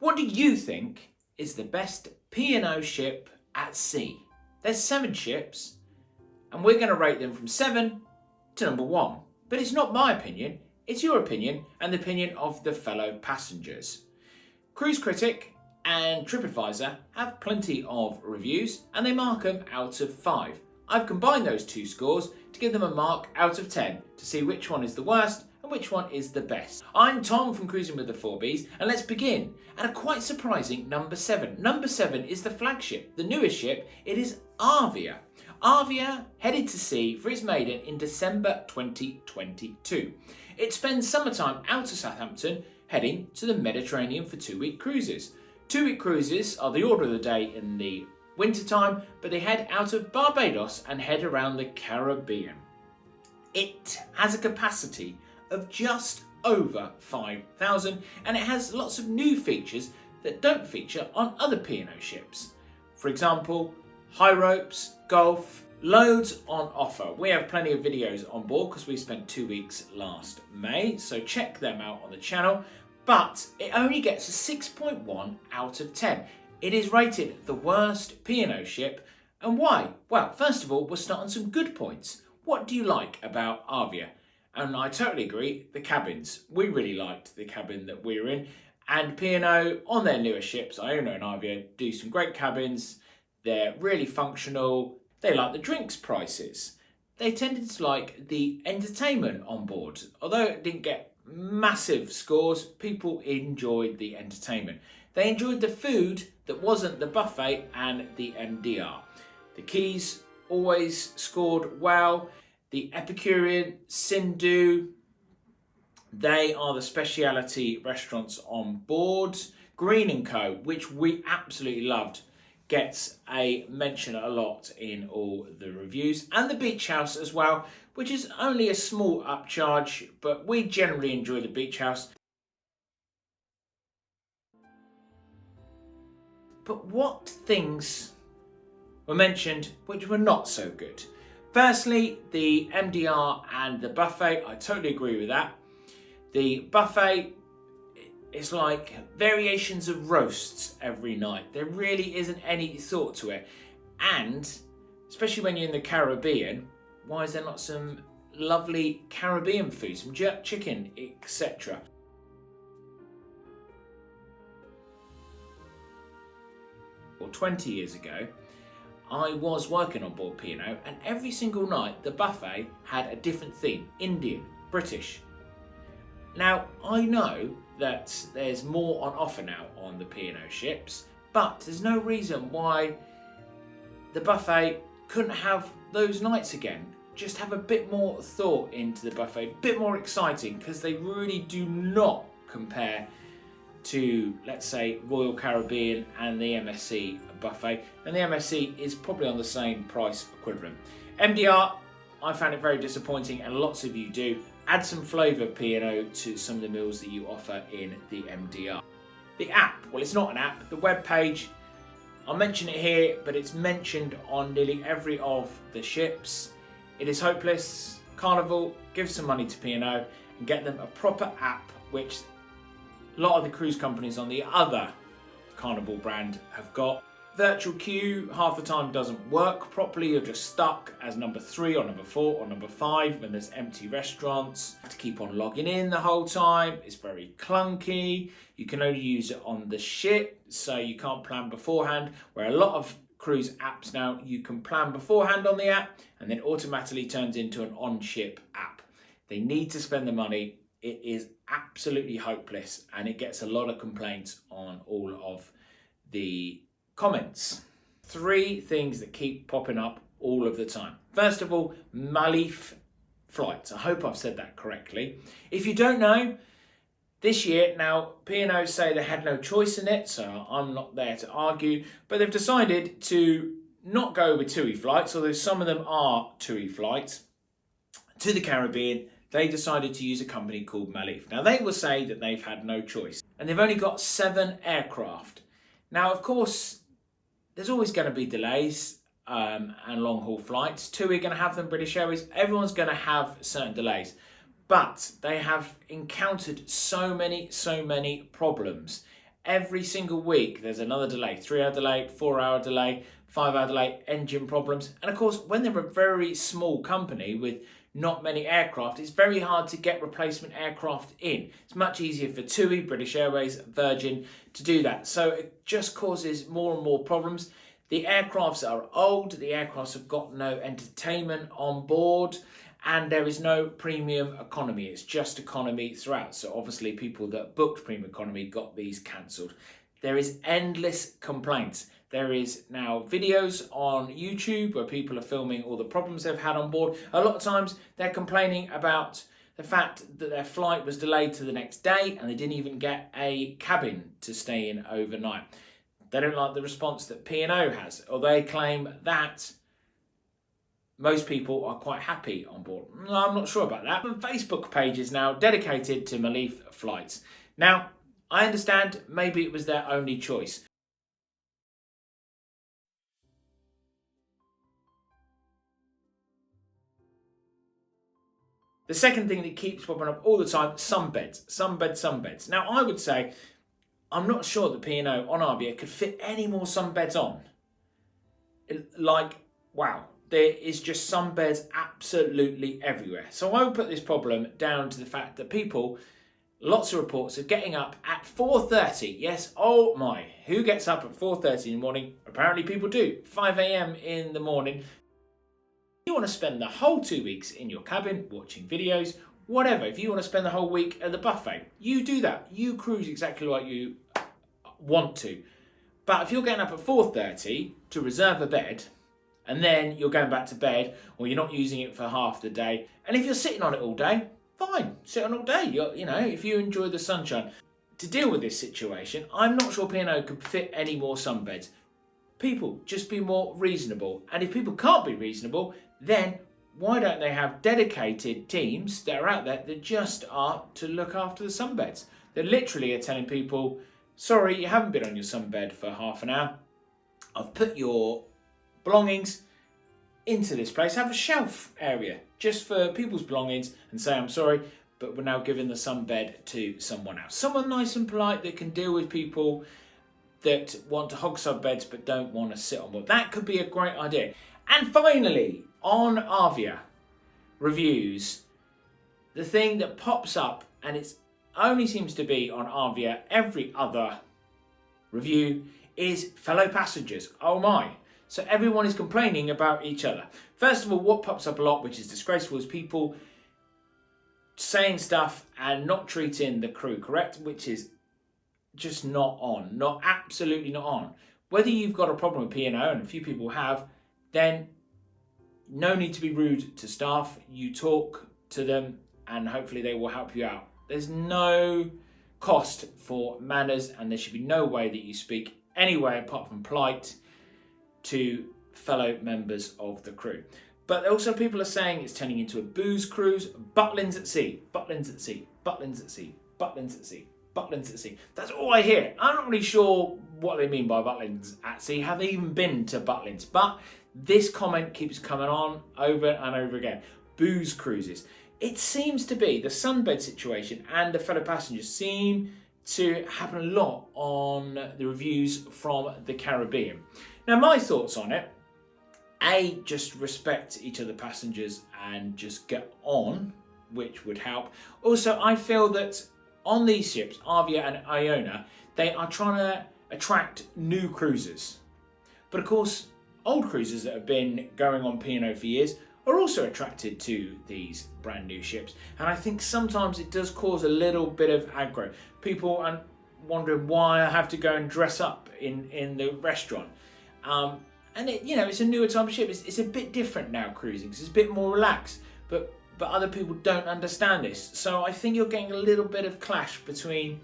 What do you think is the best P&O ship at sea? There's 7 ships, and we're going to rate them from 7 to number 1. But it's not my opinion, it's your opinion and the opinion of the fellow passengers. Cruise Critic and Tripadvisor have plenty of reviews and they mark them out of 5. I've combined those 2 scores to give them a mark out of 10 to see which one is the worst and which one is the best. I'm Tom from Cruising with the 4Bs, and let's begin at a quite surprising number 7. Number 7 is the flagship, the newest ship. It is Arvia. Arvia headed to sea for its maiden in December 2022. It spends summertime out of Southampton, heading to the Mediterranean for 2-week cruises. 2-week cruises are the order of the day in the wintertime, but they head out of Barbados and head around the Caribbean. It has a capacity of just over 5,000, and it has lots of new features that don't feature on other P&O ships. For example, high ropes, golf, loads on offer. We have plenty of videos on board because we spent 2 weeks last May, so check them out on the channel. But it only gets a 6.1 out of 10. It is rated the worst P&O ship. And why? Well, first of all, we'll start on some good points. What do you like about Arvia? And I totally agree, the cabins. We really liked the cabin that we were in. And P&O, on their newer ships, Iona and Arvia, do some great cabins. They're really functional. They like the drinks prices. They tended to like the entertainment on board. Although it didn't get massive scores, people enjoyed the entertainment. They enjoyed the food that wasn't the buffet and the MDR. The Keys always scored well. The Epicurean, Sindhu, they are the speciality restaurants on board. Green & Co, which we absolutely loved, gets a mention a lot in all the reviews. And the Beach House as well, which is only a small upcharge, but we generally enjoy the Beach House. But what things were mentioned which were not so good? Firstly, the MDR and the buffet, I totally agree with that. The buffet is like variations of roasts every night. There really isn't any thought to it. And especially when you're in the Caribbean, why is there not some lovely Caribbean food, some jerk chicken, etc.? Or 20 years ago, I was working on board P&O, and every single night the buffet had a different theme: Indian, British. Now, I know that there's more on offer now on the P&O ships, but there's no reason why the buffet couldn't have those nights again. Just have a bit more thought into the buffet, a bit more exciting, because they really do not compare to, let's say, Royal Caribbean and the MSC buffet, and the MSC is probably on the same price equivalent. MDR, I found it very disappointing, and lots of you do. Add some flavour, P&O, to some of the meals that you offer in the MDR. The app, well, it's not an app. The web page, I'll mention it here, but it's mentioned on nearly every of the ships. It is hopeless. Carnival, give some money to P&O and get them a proper app, which a lot of the cruise companies on the other Carnival brand have got. Virtual queue half the time doesn't work properly. You're just stuck as number 3 or number 4 or number 5 when there's empty restaurants. You have to keep on logging in the whole time. It's very clunky. You can only use it on the ship, so you can't plan beforehand. Where a lot of cruise apps now, you can plan beforehand on the app and then automatically turns into an on-ship app. They need to spend the money. It is absolutely hopeless, and it gets a lot of complaints on all of the comments. 3 things that keep popping up all of the time. First of all, Maleth flights. I hope I've said that correctly. If you don't know, this year, now P&O say they had no choice in it, so I'm not there to argue, but they've decided to not go with TUI flights, although some of them are TUI flights, to the Caribbean. They decided to use a company called Maleth. Now, they will say that they've had no choice, and they've only got 7 aircraft. Now, of course, there's always going to be delays and long-haul flights. TUI are going to have them, British Airways. Everyone's going to have certain delays. But they have encountered so many problems. every single week there's another delay, 3-hour delay, 4-hour delay, 5-hour delay, engine problems. And of course, when they're a very small company with not many aircraft, it's very hard to get replacement aircraft in. It's much easier for TUI, British Airways, Virgin to do that. So it just causes more and more problems. The aircrafts are old, the aircrafts have got no entertainment on board, and there is no premium economy. It's just economy throughout. So obviously people that booked premium economy got these cancelled. There is endless complaints. There is now videos on YouTube where people are filming all the problems they've had on board. A lot of times they're complaining about the fact that their flight was delayed to the next day and they didn't even get a cabin to stay in overnight. They don't like the response that P&O has, or they claim that most people are quite happy on board. I'm not sure about that. The Facebook page is now dedicated to Maleth flights. Now, I understand maybe it was their only choice. The second thing that keeps popping up all the time, sunbeds. Now, I would say, I'm not sure that P&O on Arvia could fit any more sunbeds on. Like, wow, there is just sunbeds absolutely everywhere. So I would put this problem down to the fact that people, lots of reports of getting up at 4:30. Yes, oh my, who gets up at 4:30 in the morning? Apparently people do. 5 a.m. in the morning. You want to spend the whole 2 weeks in your cabin watching videos, whatever. If you want to spend the whole week at the buffet, you do that. You cruise exactly like you want to. But if you're getting up at 4:30 to reserve a bed, and then you're going back to bed, or you're not using it for half the day, and if you're sitting on it all day, fine, sit on all day. You know, if you enjoy the sunshine. To deal with this situation, I'm not sure P&O could fit any more sunbeds. People, just be more reasonable. And if people can't be reasonable, then why don't they have dedicated teams that are out there that just are to look after the sunbeds? They literally are telling people, sorry, you haven't been on your sunbed for half an hour. I've put your belongings into this place. Have a shelf area just for people's belongings and say, I'm sorry, but we're now giving the sunbed to someone else. Someone nice and polite that can deal with people that want to hog sunbeds but don't want to sit on board. That could be a great idea. And finally, on Arvia reviews, the thing that pops up, and it only seems to be on Arvia every other review, is fellow passengers. Oh my. So everyone is complaining about each other. First of all, what pops up a lot, which is disgraceful, is people saying stuff and not treating the crew correct, which is just not on. Absolutely not on. Whether you've got a problem with P&O, and a few people have, then no need to be rude to staff. You talk to them and hopefully they will help you out. There's no cost for manners, and there should be no way that you speak any way apart from polite to fellow members of the crew. But also people are saying it's turning into a booze cruise. Butlins at sea, Butlins at sea, Butlins at sea, Butlins at sea, Butlins at sea. That's all I hear. I'm not really sure what they mean by Butlins at sea. Have they even been to Butlins? But this comment keeps coming on over and over again. Booze cruises. It seems to be the sunbed situation and the fellow passengers seem to happen a lot on the reviews from the Caribbean. Now, my thoughts on it, A, just respect each other passengers and just get on, which would help. Also, I feel that on these ships, Arvia and Iona, they are trying to attract new cruisers. But of course, old cruisers that have been going on P&O for years are also attracted to these brand new ships. And I think sometimes it does cause a little bit of aggro. People are wondering why I have to go and dress up in the restaurant. And it's a newer type of ship. It's a bit different now cruising, because it's a bit more relaxed. But other people don't understand this. So I think you're getting a little bit of clash between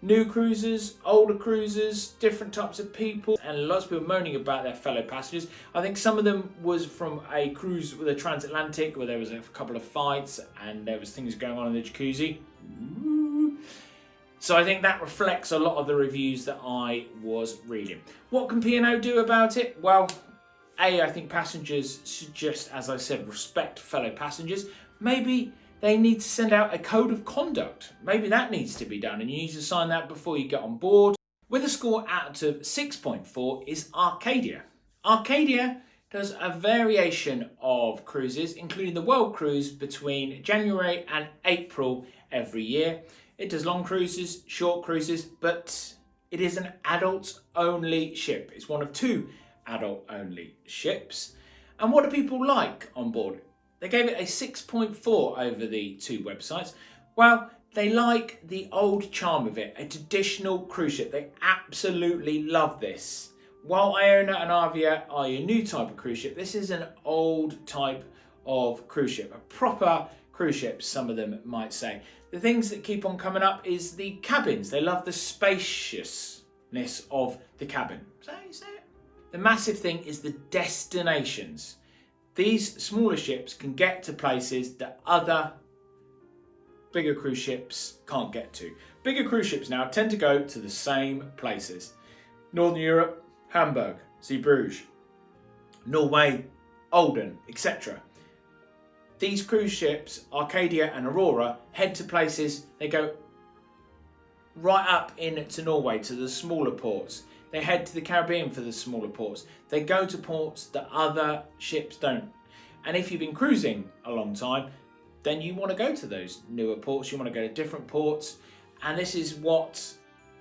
new cruisers, older cruisers, different types of people, and lots of people moaning about their fellow passengers. I think some of them was from a cruise with a transatlantic where there was a couple of fights and there was things going on in the jacuzzi. Ooh. So I think that reflects a lot of the reviews that I was reading. What can P&O do about it? Well, A, I think passengers should just, as I said, respect fellow passengers. Maybe they need to send out a code of conduct. Maybe that needs to be done, and you need to sign that before you get on board. with a score out of 6.4 is Arcadia. Arcadia does a variation of cruises, including the World Cruise between January and April every year. It does long cruises, short cruises, but it is an adults-only ship. It's one of 2 adult-only ships. And what do people like on board? They gave it a 6.4 over the 2 websites. Well, they like the old charm of it, a traditional cruise ship. They absolutely love this. While Iona and Arvia are your new type of cruise ship, this is an old type of cruise ship, a proper cruise ship, some of them might say. The things that keep on coming up is the cabins. They love the spaciousness of the cabin. So you say it. The massive thing is the destinations. These smaller ships can get to places that other bigger cruise ships can't get to. Bigger cruise ships now tend to go to the same places. Northern Europe, Hamburg, Zeebrugge, Norway, Olden, etc. These cruise ships, Arcadia and Aurora, head to places, they go right up into Norway to the smaller ports. They head to the Caribbean for the smaller ports. They go to ports that other ships don't. And if you've been cruising a long time, then you want to go to those newer ports. You want to go to different ports. And this is what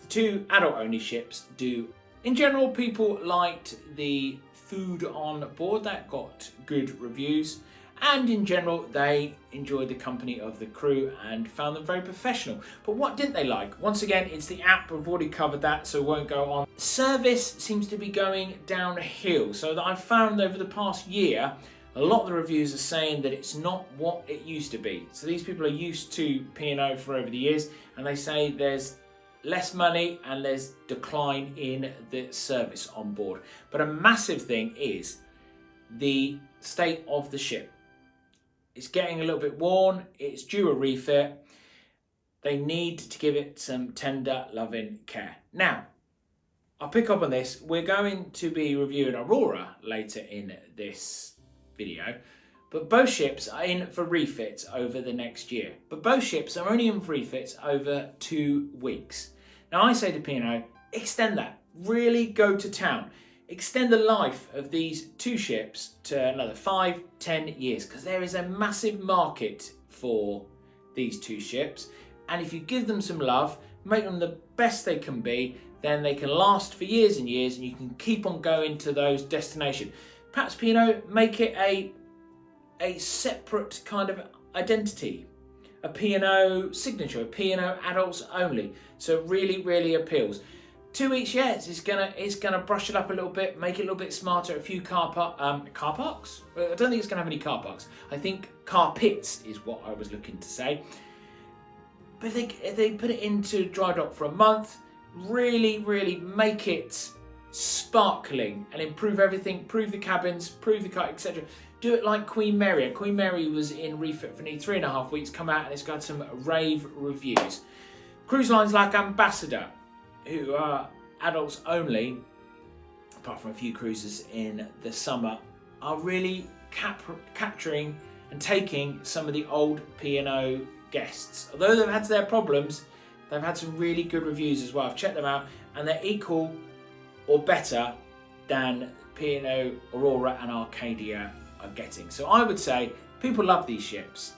the 2 adult-only ships do. In general, people liked the food on board. That got good reviews. And in general, they enjoyed the company of the crew and found them very professional. But what didn't they like? Once again, it's the app. We've already covered that, so won't go on. Service seems to be going downhill. So that I've found over the past year, a lot of the reviews are saying that it's not what it used to be. So these people are used to P&O for over the years, and they say there's less money and there's decline in the service on board. But a massive thing is the state of the ship. It's getting a little bit worn, it's due a refit. They need to give it some tender, loving care. Now, I'll pick up on this. We're going to be reviewing Aurora later in this video, but both ships are in for refits over the next year. But both ships are only in for refits over 2 weeks. Now I say to P&O, extend that. Really go to town. Extend the life of these 2 ships to another 5-10 years, because there is a massive market for these 2 ships. And if you give them some love, make them the best they can be, then they can last for years and years, and you can keep on going to those destinations. Perhaps P&O make it a separate kind of identity, a P&O signature, a P&O adults only. So it really, really appeals. 2 weeks, yes, it's gonna brush it up a little bit, make it a little bit smarter. A few car parks. I don't think it's gonna have any car parks. I think car pits is what I was looking to say. But if they put it into dry dock for a month, really, really make it sparkling and improve everything, improve the cabins, improve the car, etc. Do it like Queen Mary. Queen Mary was in refit for nearly 3.5 weeks, come out and it's got some rave reviews. Cruise lines like Ambassador, who are adults only, apart from a few cruises in the summer, are really capturing and taking some of the old P&O guests. Although they've had their problems, they've had some really good reviews as well. I've checked them out and they're equal or better than P&O Aurora and Arcadia are getting. So I would say people love these ships.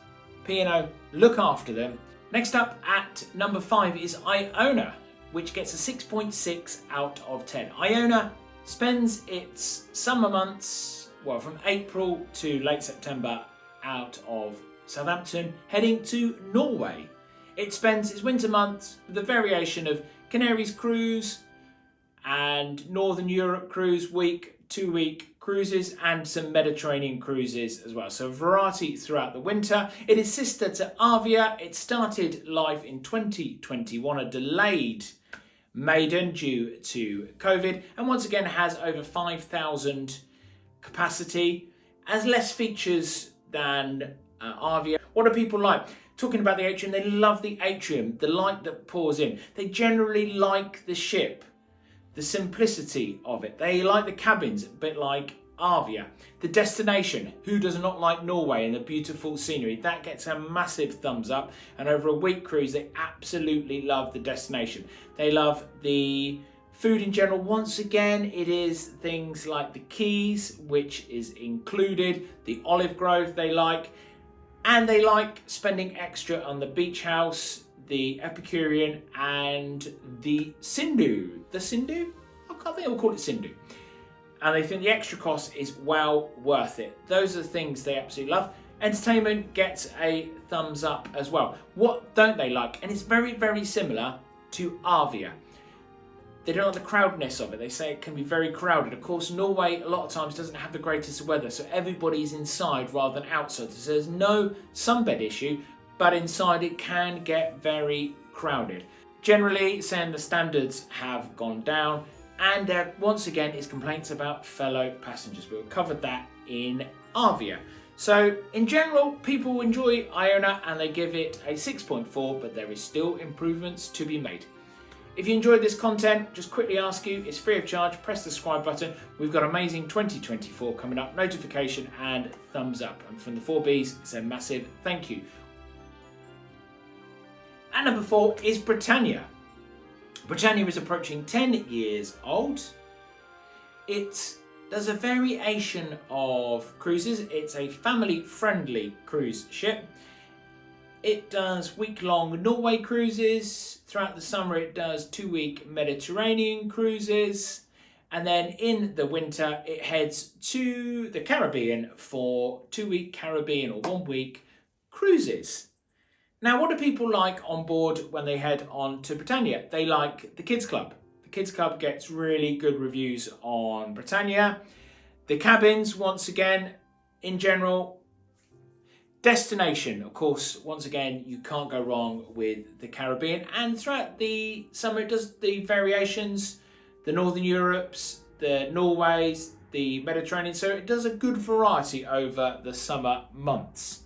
P&O, look after them. Next up at number 5 is Iona, which gets a 6.6 out of 10. Iona spends its summer months, well, from April to late September out of Southampton, heading to Norway. It spends its winter months with a variation of Canaries cruise and Northern Europe cruise week, 2-week cruises and some Mediterranean cruises as well. So a variety throughout the winter. It is sister to Arvia. It started life in 2021, a delayed maiden due to COVID, and once again has over 5,000 capacity, has less features than Arvia. What do people like? Talking about the atrium, they love the atrium, the light that pours in. They generally like the ship, the simplicity of it. They like the cabins, a bit like Arvia. The destination, who does not like Norway and the beautiful scenery? That gets a massive thumbs up. And over a week cruise, they absolutely love the destination. They love the Food in general, once again, it is things like the Keys, which is included, the olive grove they like, and they like spending extra on the beach house, the Epicurean, and the Sindhu. The Sindhu? I can't think I'll call it Sindhu. And they think the extra cost is well worth it. Those are the things they absolutely love. Entertainment gets a thumbs up as well. What don't they like? And it's very, very similar to Arvia. They don't like the crowdness of it. They say it can be very crowded. Of course, Norway a lot of times doesn't have the greatest weather, so everybody's inside rather than outside. So there's no sunbed issue, but inside it can get very crowded. Generally, saying the standards have gone down, and there once again is complaints about fellow passengers. We've covered that in Arvia. So in general, people enjoy Iona and they give it a 6.4, but there is still improvements to be made. If you enjoyed this content, just quickly ask you, it's free of charge, press the subscribe button. We've got amazing 2024 coming up, notification and thumbs up. And from the 4Bs, it's a massive thank you. And number 4 is Britannia. Britannia is approaching 10 years old. It does a variation of cruises. It's a family-friendly cruise ship. It does week-long Norway cruises. Throughout the summer, it does 2-week Mediterranean cruises. And then in the winter, it heads to the Caribbean for 2-week Caribbean or 1-week cruises. Now, what do people like on board when they head on to Britannia? They like the Kids Club. The Kids Club gets really good reviews on Britannia. The cabins, once again, in general, destination, of course, once again, you can't go wrong with the Caribbean. And throughout the summer, it does the variations, the Northern Europes, the Norways, the Mediterranean. So it does a good variety over the summer months.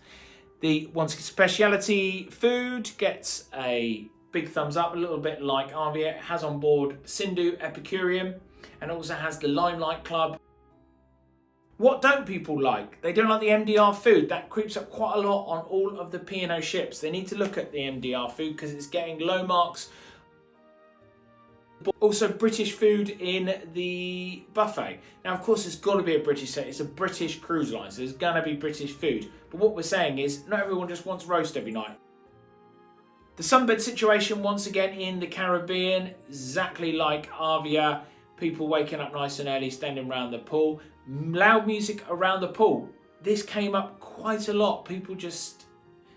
The speciality food gets a big thumbs up, a little bit like Arvia. It has on board Sindhu Epicurean and also has the Limelight Club. What don't people like? They don't like the MDR food. That creeps up quite a lot on all of the P&O ships. They need to look at the MDR food because it's getting low marks. Also British food in the buffet. Now, of course, it's got to be a British set. It's a British cruise line, so there's going to be British food. But what we're saying is not everyone just wants roast every night. The sunbed situation, once again, in the Caribbean, exactly like Arvia. People waking up nice and early, standing around the pool. Loud music around the pool. This came up quite a lot. People just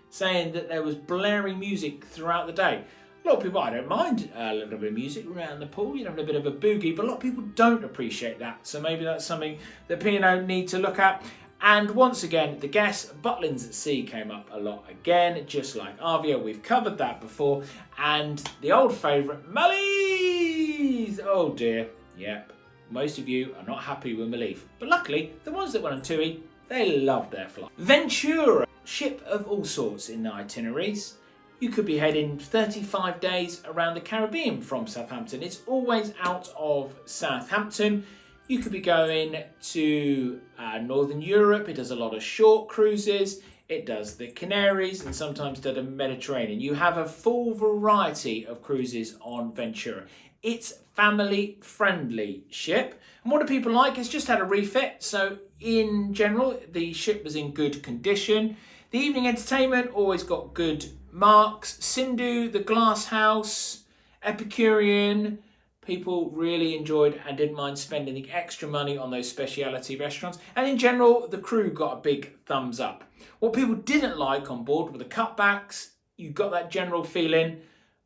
saying that there was blaring music throughout the day. A lot of people, I don't mind a little bit of music around the pool, you know, a bit of a boogie, but a lot of people don't appreciate that. So maybe that's something that P&O need to look at. And once again, the guests, Butlins at Sea came up a lot again, just like Arvia. We've covered that before. And the old favourite, Maleth! Oh dear, yep. Most of you are not happy with Maleth. But luckily, the ones that went on TUI, they loved their flight. Ventura, ship of all sorts in the itineraries. You could be heading 35 days around the Caribbean from Southampton. It's always out of Southampton. You could be going to Northern Europe. It does a lot of short cruises. It does the Canaries and sometimes does the Mediterranean. You have a full variety of cruises on Ventura. It's family-friendly ship. And what do people like? It's just had a refit. So in general, the ship was in good condition. The evening entertainment always got good marks. Sindhu, the Glass House, Epicurean, people really enjoyed and didn't mind spending the extra money on those speciality restaurants. And in general, the crew got a big thumbs up. What people didn't like on board were the cutbacks. You got that general feeling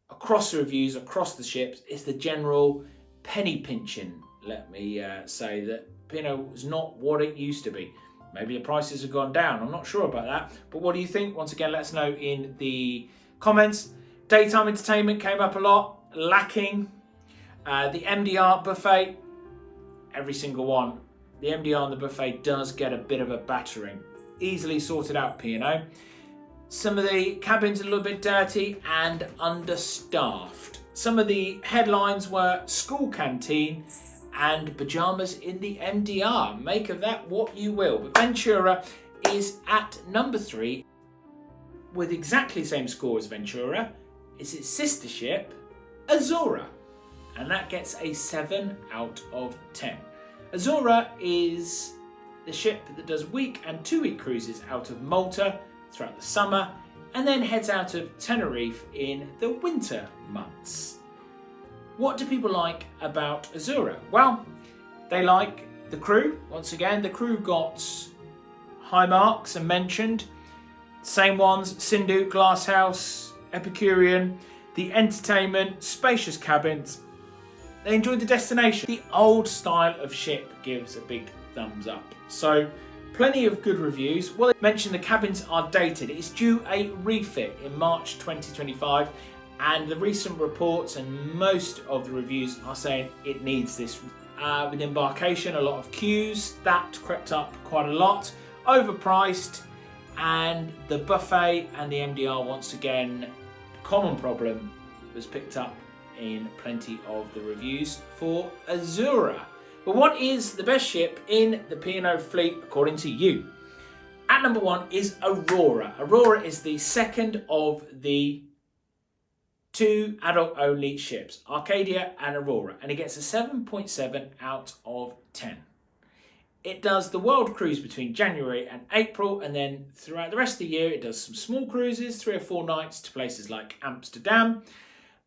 across the reviews, across the ships. It's the general penny pinching, let me say, that P&O was not what it used to be. Maybe the prices have gone down. I'm not sure about that. But what do you think? Once again, let us know in the comments. Daytime entertainment came up a lot. Lacking. The MDR buffet. Every single one. The MDR on the buffet does get a bit of a battering. Easily sorted out, P&O. Some of the cabins are a little bit dirty and understaffed. Some of the headlines were school canteen and pyjamas in the MDR. Make of that what you will. But Ventura is at number 3 with exactly the same score as Ventura. It's its sister ship, Azura. and that gets a 7 out of 10. Azura is the ship that does week and 2 week cruises out of Malta throughout the summer and then heads out of Tenerife in the winter months. What do people like about Azura? Well, they like the crew. Once again, the crew got high marks and mentioned. Same ones: Sindhu, Glasshouse, Epicurean, the entertainment, spacious cabins. They enjoyed the destination. The old style of ship gives a big thumbs up. So plenty of good reviews. Well, they mentioned the cabins are dated. It's due a refit in March 2025, and the recent reports and most of the reviews are saying it needs this. With embarkation, a lot of queues, that crept up quite a lot, overpriced, and the buffet and the MDR, once again, common problem, was picked up in plenty of the reviews for Azura. But what is the best ship in the P&O fleet according to you? At number 1 is Aurora. Aurora is the second of the 2 adult-only ships, Arcadia and Aurora, and it gets a 7.7 out of 10. It does the world cruise between January and April, and then throughout the rest of the year it does some small cruises, 3 or 4 nights to places like Amsterdam,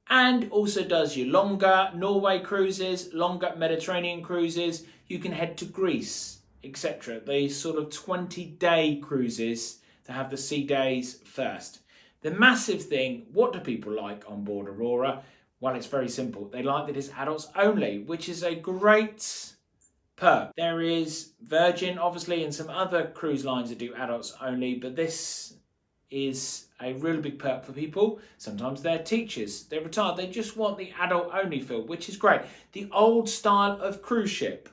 and also does your longer Norway cruises, longer Mediterranean cruises. You can head to Greece, etc. These sort of 20-day cruises to have the sea days first. The massive thing, what do people like on board Aurora? Well, it's very simple. They like that it's adults only, which is a great perk. There is Virgin, obviously, and some other cruise lines that do adults only, but this is a really big perk for people. Sometimes they're teachers, they're retired, they just want the adult only feel, which is great. The old style of cruise ship,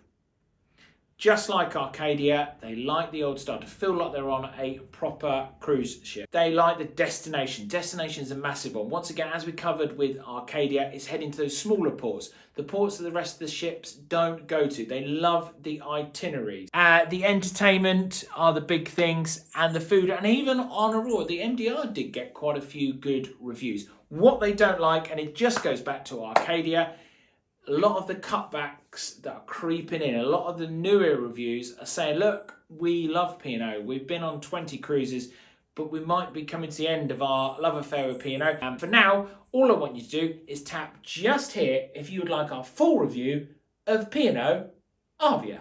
just like Arcadia, they like the old style to feel like they're on a proper cruise ship. They like the destination. Destination is a massive one. Once again, as we covered with Arcadia, it's heading to those smaller ports, the ports that the rest of the ships don't go to. They love the itineraries. The entertainment are the big things, and the food, and even on Aurora, the MDR did get quite a few good reviews. What they don't like, and it just goes back to Arcadia, a lot of the cutbacks that are creeping in, a lot of the newer reviews are saying, look, we love P&O. We've been on 20 cruises, but we might be coming to the end of our love affair with P&O. And for now, all I want you to do is tap just here if you would like our full review of P&O Arvia.